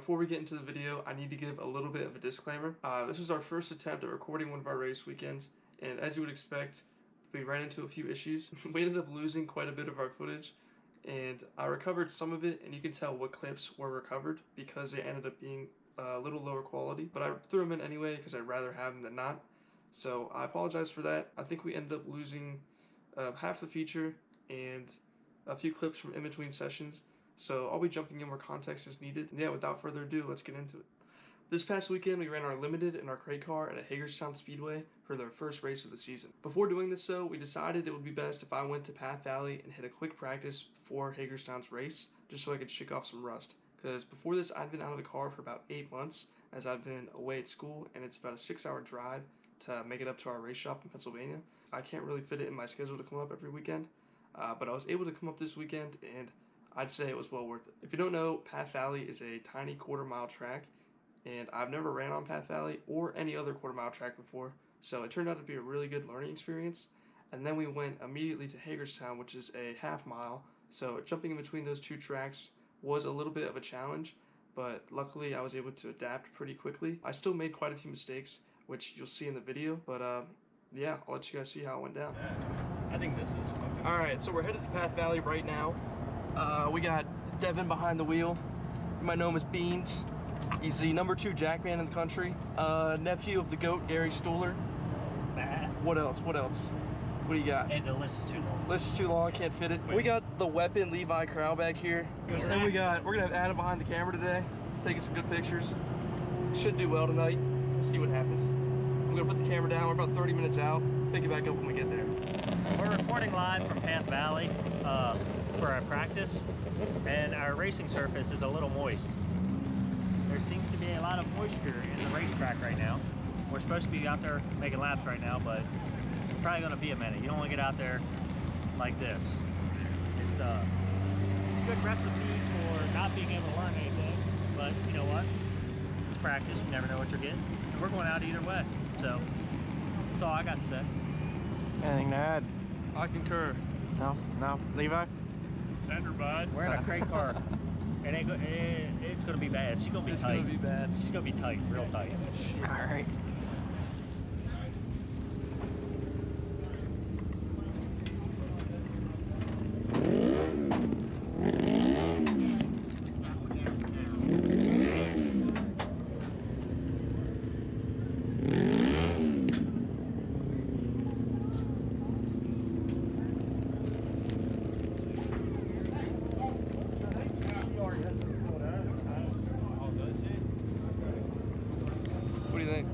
before we get into the video, I need to give a little bit of a disclaimer. This was our first attempt at recording one of our race weekends, and as you would expect, we ran into a few issues. We ended up losing quite a bit of our footage, and I recovered some of it, and you can tell what clips were recovered because they ended up being a little lower quality, but I threw them in anyway because I'd rather have them than not. So I apologize for that. I think we ended up losing half the feature and a few clips from in between sessions. So I'll be jumping in where context is needed. And yeah, without further ado, let's get into it. This past weekend, we ran our limited and our crate car at a Hagerstown Speedway for their first race of the season. Before doing this though, we decided it would be best if I went to Path Valley and hit a quick practice before Hagerstown's race, just so I could shake off some rust. Because before this, I'd been out of the car for about 8 months, as I've been away at school, and it's about a 6-hour drive to make it up to our race shop in Pennsylvania. I can't really fit it in my schedule to come up every weekend, but I was able to come up this weekend, and I'd say it was well worth it. If you don't know, Path Valley is a tiny quarter-mile track, and I've never ran on Path Valley or any other quarter-mile track before, so it turned out to be a really good learning experience. And then we went immediately to Hagerstown, which is a half-mile, so jumping in between those two tracks was a little bit of a challenge, but luckily I was able to adapt pretty quickly. I still made quite a few mistakes, which you'll see in the video, but yeah, I'll let you guys see how it went down. Yeah, I think this is fucking... Alright, so we're headed to Path Valley right now. We got Devin behind the wheel. You might know him as Beans. He's the #2 jackman in the country. Nephew of the GOAT, Gary Stuhler. Nah. What else? What do you got? And the list is too long. List is too long, I can't fit it. We got the weapon Levi Crowell back here. And then we're gonna have Adam behind the camera today, taking some good pictures. Should do well tonight. We'll see what happens. I'm gonna put the camera down. We're about 30 minutes out. Pick it back up when we get there. We're recording live from Path Valley for our practice, and our racing surface is a little moist. There seems to be a lot of moisture in the racetrack right now. We're supposed to be out there making laps right now, but it's probably going to be a minute. You don't want to get out there like this. It's a good recipe for not being able to learn anything, but you know what? It's practice. You never know what you're getting. And we're going out either way, so that's all I got to say. Anything to add? I concur. No? Levi? Send her, bud. We're in a crate car. It's gonna be bad. She's gonna be tight. It's gonna be bad. She's gonna be tight, real tight. All right. What do you think?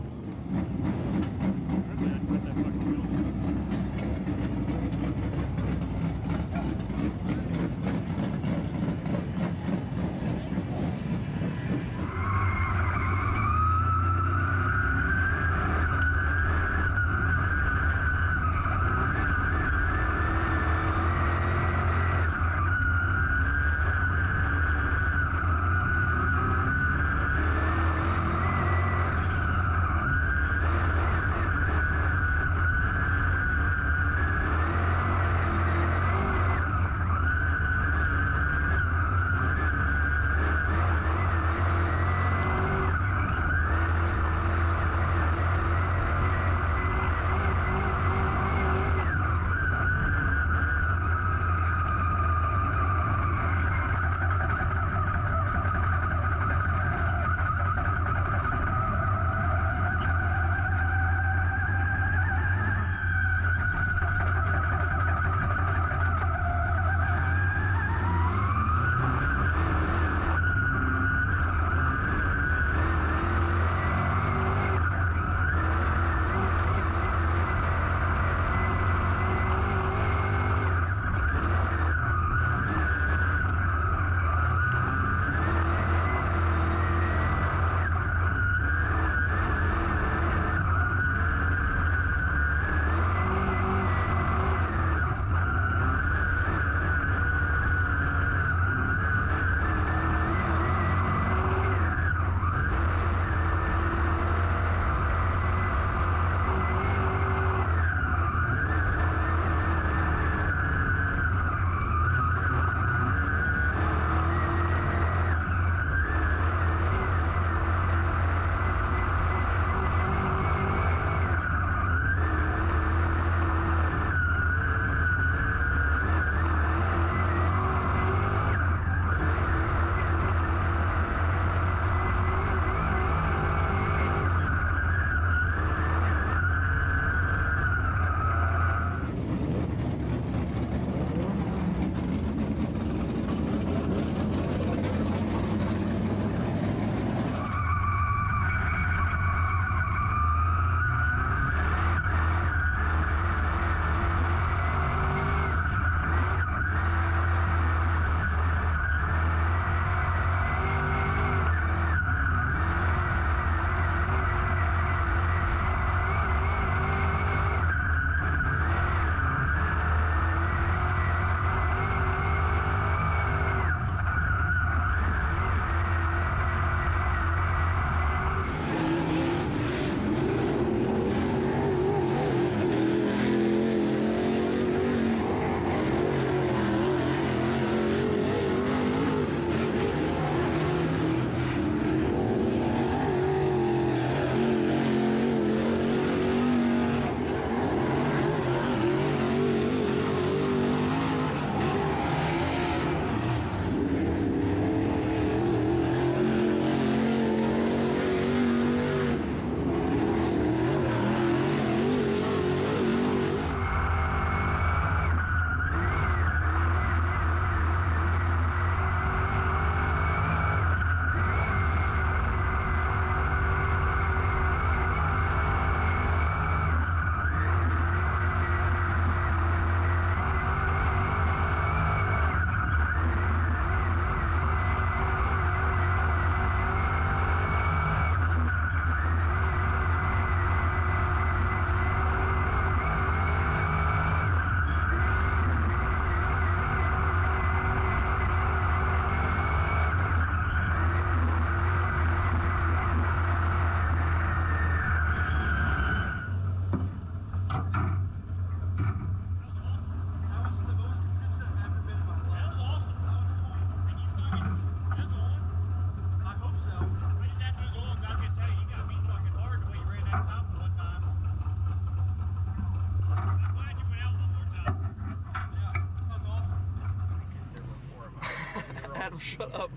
Shut up.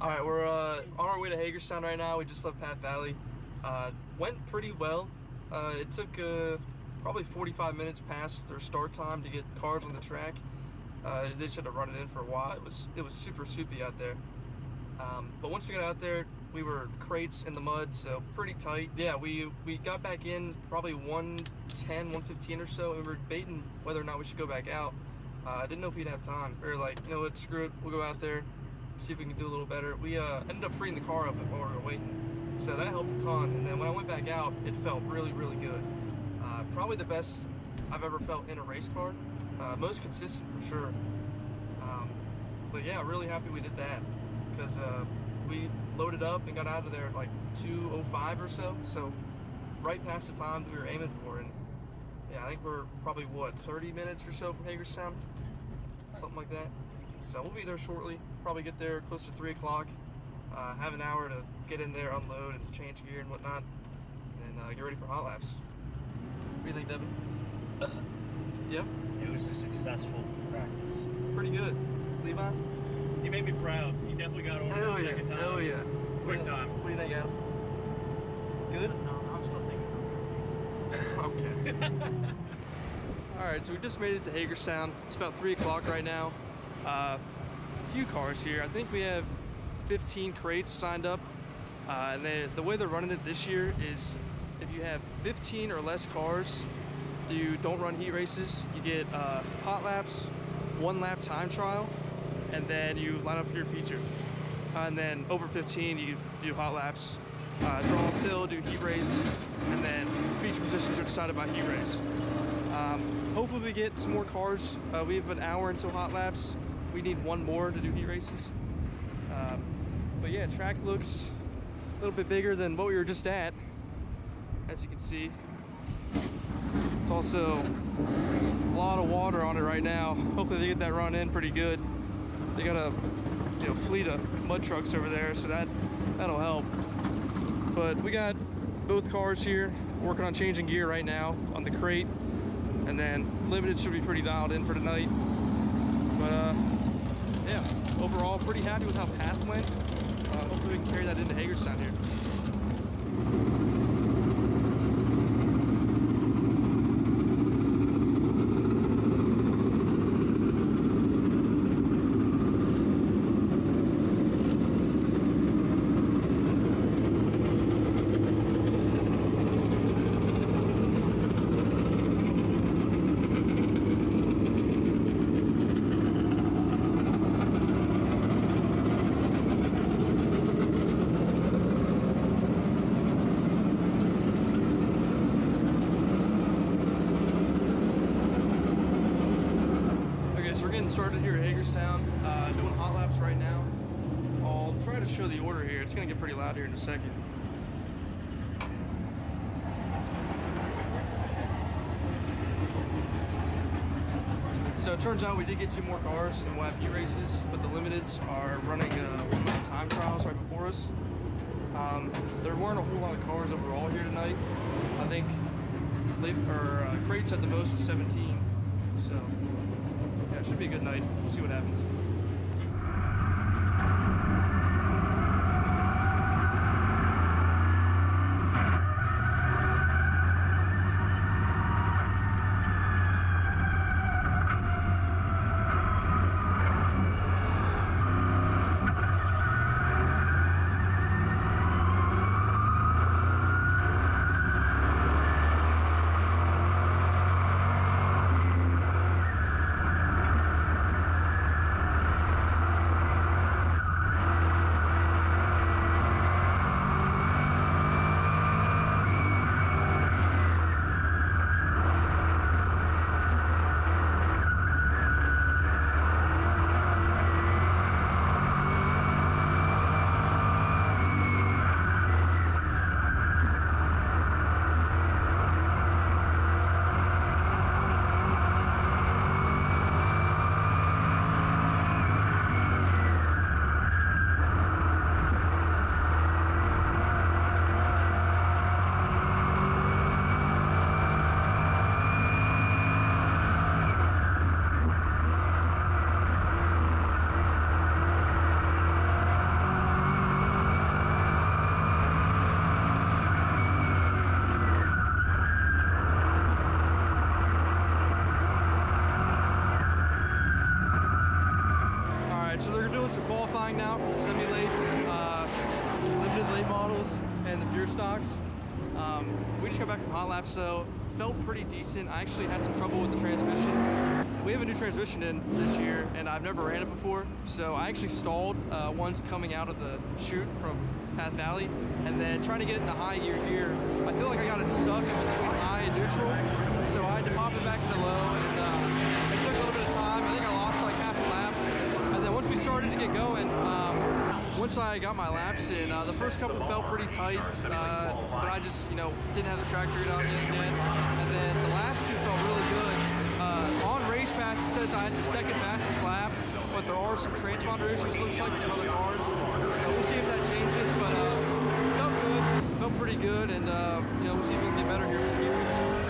All right, we're on our way to Hagerstown right now. We just left Path Valley. Went pretty well. It took probably 45 minutes past their start time to get cars on the track. They just had to run it in for a while. It was super soupy out there. But once we got out there, we were crates in the mud, so pretty tight. Yeah, we got back in probably 1:10, 1:15 or so, and we were debating whether or not we should go back out. I didn't know if we'd have time. We were like, you know what, screw it, we'll go out there, see if we can do a little better. We ended up freeing the car up while we were waiting, so that helped a ton. And then when I went back out, it felt really, really good. Probably the best I've ever felt in a race car. Most consistent for sure. But yeah, really happy we did that, because we loaded up and got out of there at like 2:05 or so right past the time that we were aiming for. And yeah, I think we're probably, what, 30 minutes or so from Hagerstown, something like that. So we'll be there shortly, probably get there close to 3 o'clock, have an hour to get in there, unload and change gear and whatnot, and get ready for hot laps. What do you think, Devin? Yep. It was a successful practice. Pretty good. Levi? You made me proud. You definitely got over Hell the yeah, second time. hell yeah. Quick time. What do you think, Adam? Good? No, I'm still thinking. Okay. Alright, so we just made it to Hagerstown. It's about 3 o'clock right now. A few cars here. I think we have 15 crates signed up. And the way they're running it this year is if you have 15 or less cars, you don't run heat races. You get hot laps, 1 lap time trial, and then you line up for your feature. And then over 15, you do hot laps, draw uphill, do heat race, and then feature positions are decided by heat race. Hopefully we get some more cars. We have an hour until hot laps. We need 1 more to do heat races. But yeah, track looks a little bit bigger than what we were just at, as you can see. It's also a lot of water on it right now. Hopefully they get that run in pretty good. They got a fleet of mud trucks over there, so that'll help. But we got both cars here working on changing gear right now on the crate, and then limited should be pretty dialed in for tonight. But yeah, overall pretty happy with how Path went. Hopefully we can carry that into Hagerstown here. Started here at Hagerstown, doing hot laps right now. I'll try to show the order here. It's gonna get pretty loud here in a second. So it turns out we did get 2 more cars and we'll have heat races, but the limiteds are running 1 minute time trials right before us. There weren't a whole lot of cars overall here tonight. I think crates had the most with 17. So yeah, it should be a good night. We'll see what happens. and the gear stocks. We just got back from hot laps, so felt pretty decent. I actually had some trouble with the transmission. We have a new transmission in this year, and I've never ran it before, so I actually stalled once coming out of the chute from Path Valley, and then trying to get it into high gear here. I feel like I got it stuck in between high and neutral, so I had to pop it back into low, and it took a little bit of time. I think I lost like half a lap, and then once we started to get going, once I got my laps in, the first couple felt pretty tight, but I just, didn't have the track figured out yet. And then the last two felt really good. On race pass, it says I had the second fastest lap, but there are some transponder issues, looks like, with some other cars. So we'll see if that changes, but felt good, felt pretty good, and we'll see if we can get better here for the race.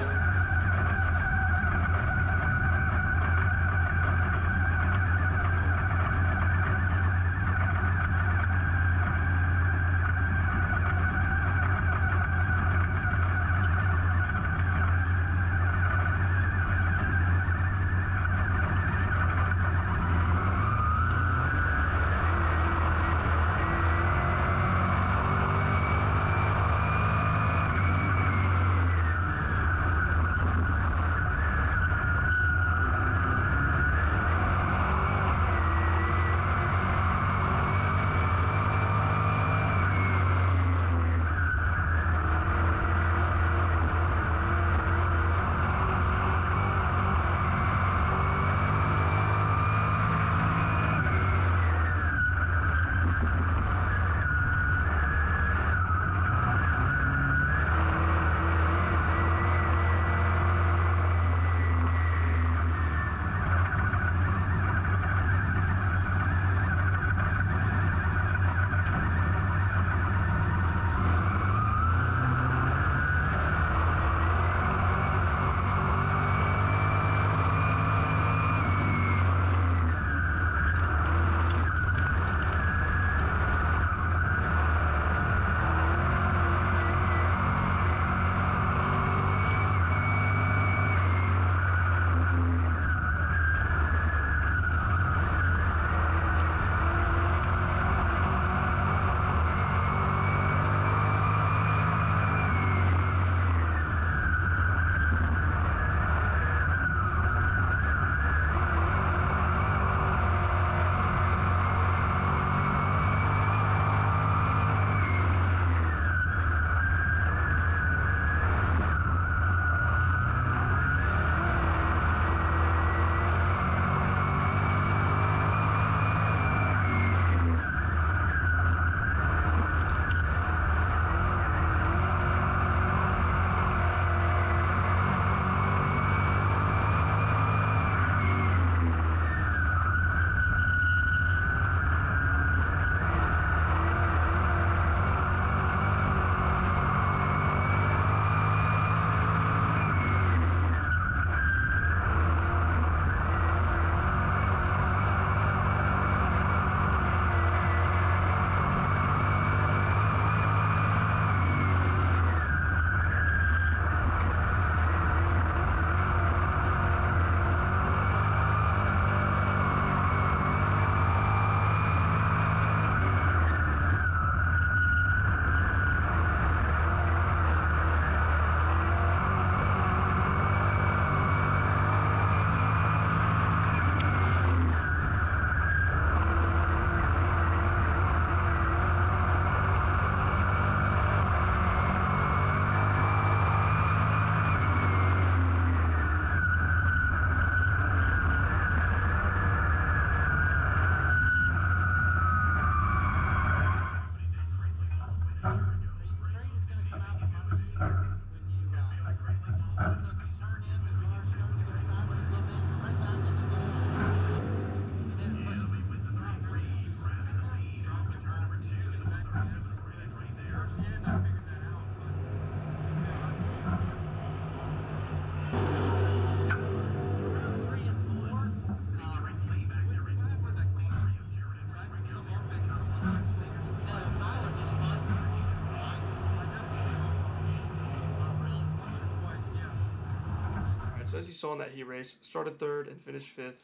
So as you saw in that heat race, started third and finished fifth.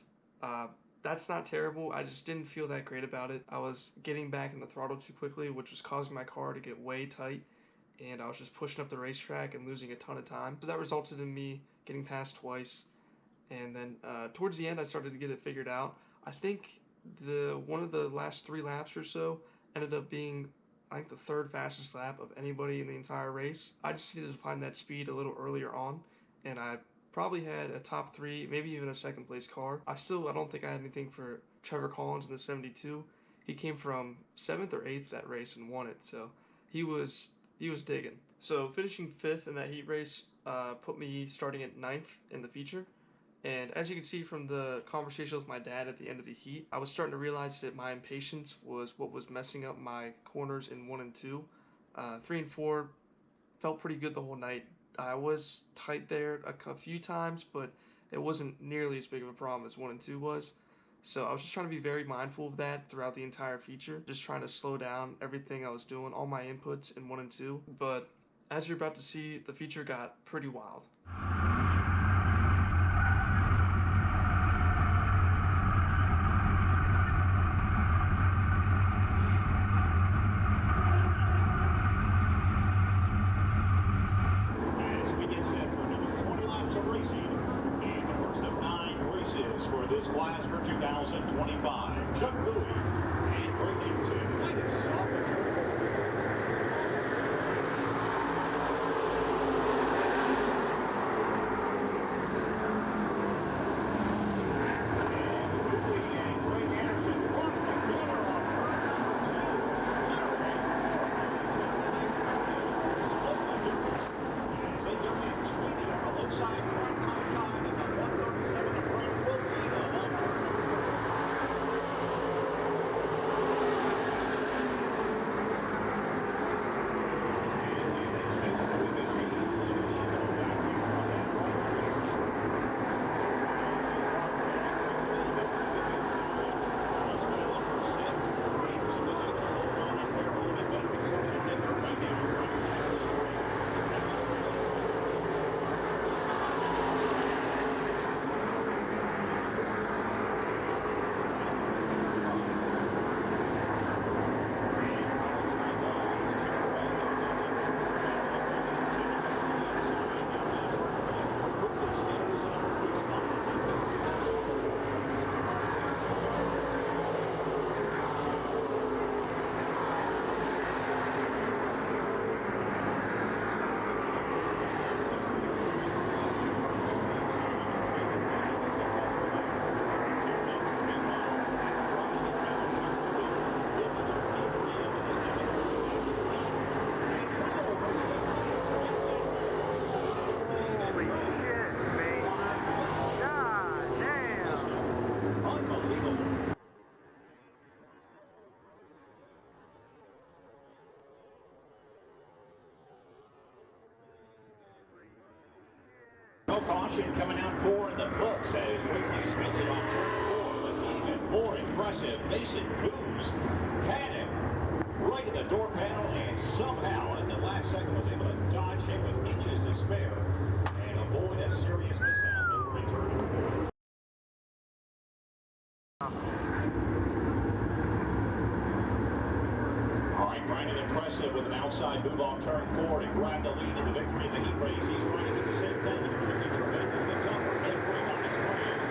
that's not terrible. I just didn't feel that great about it. I was getting back in the throttle too quickly, which was causing my car to get way tight, and I was just pushing up the racetrack and losing a ton of time. So that resulted in me getting passed twice, and then towards the end I started to get it figured out. I think one of the last 3 laps or so ended up being, I think, the 3rd fastest lap of anybody in the entire race. I just needed to find that speed a little earlier on, and I probably had a top 3, maybe even a 2nd place car. I don't think I had anything for Trevor Collins in the 72. He came from 7th or 8th that race and won it, so he was digging. So finishing 5th in that heat race put me starting at 9th in the feature. And as you can see from the conversation with my dad at the end of the heat, I was starting to realize that my impatience was what was messing up my corners in 1 and 2. 3 and 4 felt pretty good the whole night. I was tight there a few times, but it wasn't nearly as big of a problem as 1 and 2 was. So I was just trying to be very mindful of that throughout the entire feature, just trying to slow down everything I was doing, all my inputs in 1 and 2. But as you're about to see, the feature got pretty wild. For this class for 2025, Chuck Bowie and Greg Anderson lead us off the turn. And Bowie and Greg Anderson run together on turn number 2. Split the difference as they come in swinging on the left side, right high side, and the 137 of Brandon Wilkie. No caution coming out 4 in the books as Whitley spins it on turn 4. But even more impressive, Mason Booz had him right in the door panel and somehow in the last second was able to dodge him with inches to spare and avoid a serious mishap over in turn 4. All right, Brandon impressive with an outside move on turn 4 to grab the lead in the victory in the heat race. He's trying to do the same thing here in the feature event in the tougher every on his brand.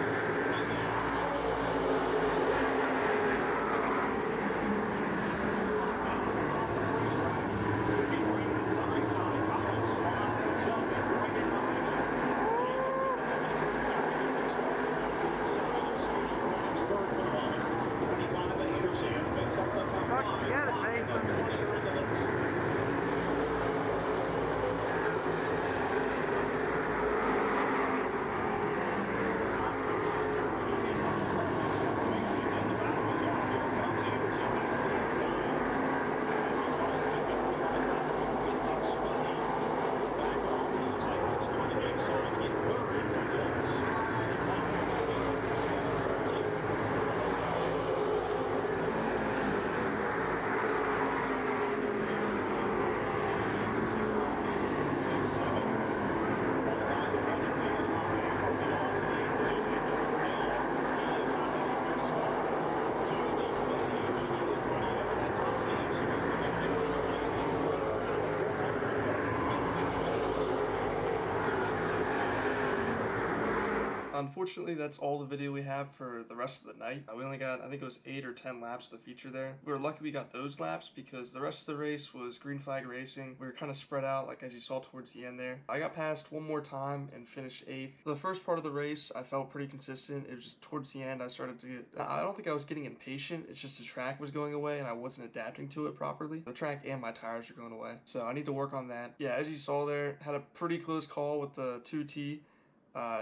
Unfortunately, that's all the video we have for the rest of the night. We only got, I think it was 8 or 10 laps to feature there. We were lucky we got those laps because the rest of the race was green flag racing. We were kind of spread out, like as you saw towards the end there. I got passed one more time and finished 8th. The first part of the race, I felt pretty consistent. It was just towards the end I started to get, I don't think I was getting impatient. It's just the track was going away and I wasn't adapting to it properly. The track and my tires were going away. So I need to work on that. Yeah, as you saw there, had a pretty close call with the 2T.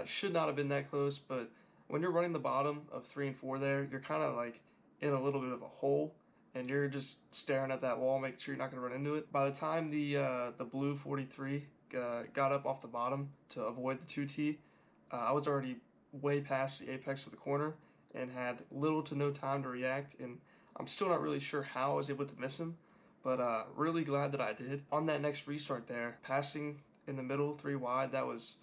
Should not have been that close, but when you're running the bottom of 3 and 4 there, you're kind of like in a little bit of a hole, and you're just staring at that wall, making sure you're not going to run into it. By the time the blue 43 got up off the bottom to avoid the 2T, I was already way past the apex of the corner and had little to no time to react, and I'm still not really sure how I was able to miss him, but really glad that I did. On that next restart there, passing in the middle 3 wide, that was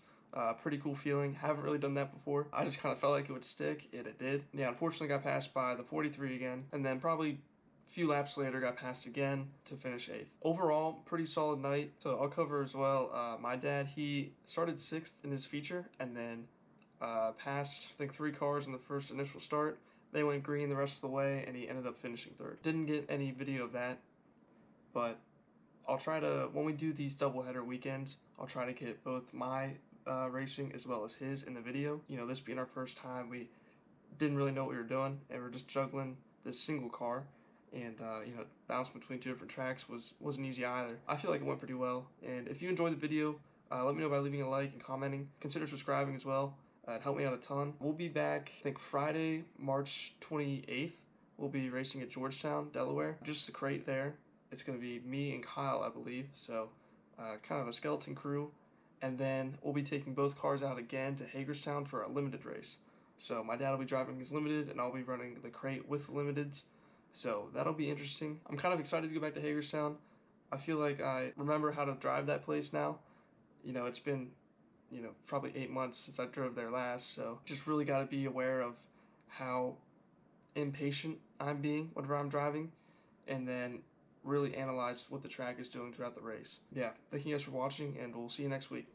pretty cool feeling. Haven't really done that before. I just kind of felt like it would stick, and it did. Yeah, unfortunately got passed by the 43 again, and then probably a few laps later got passed again to finish 8th. Overall, pretty solid night. So I'll cover as well. My dad, he started 6th in his feature, and then passed, I think, 3 cars in the first initial start. They went green the rest of the way, and he ended up finishing 3rd. Didn't get any video of that, but I'll try to, when we do these doubleheader weekends, I'll try to get both my racing as well as his in the video. You know, this being our first time, we didn't really know what we were doing, and we're just juggling this single car, and you know, bouncing between 2 different tracks wasn't easy either. I feel like it went pretty well, and if you enjoyed the video, let me know by leaving a like and commenting. Consider subscribing as well. It helped me out a ton. We'll be back, I think, Friday, March 28th. We'll be racing at Georgetown, Delaware. Just the crate there. It's going to be me and Kyle, I believe, so kind of a skeleton crew. And then we'll be taking both cars out again to Hagerstown for a limited race. So my dad will be driving his limited, and I'll be running the crate with the limiteds. So that'll be interesting. I'm kind of excited to go back to Hagerstown. I feel like I remember how to drive that place now. You know, it's been, you know, probably 8 months since I drove there last. So just really got to be aware of how impatient I'm being whenever I'm driving, and then really analyze what the track is doing throughout the race. Yeah, thank you guys for watching, and we'll see you next week.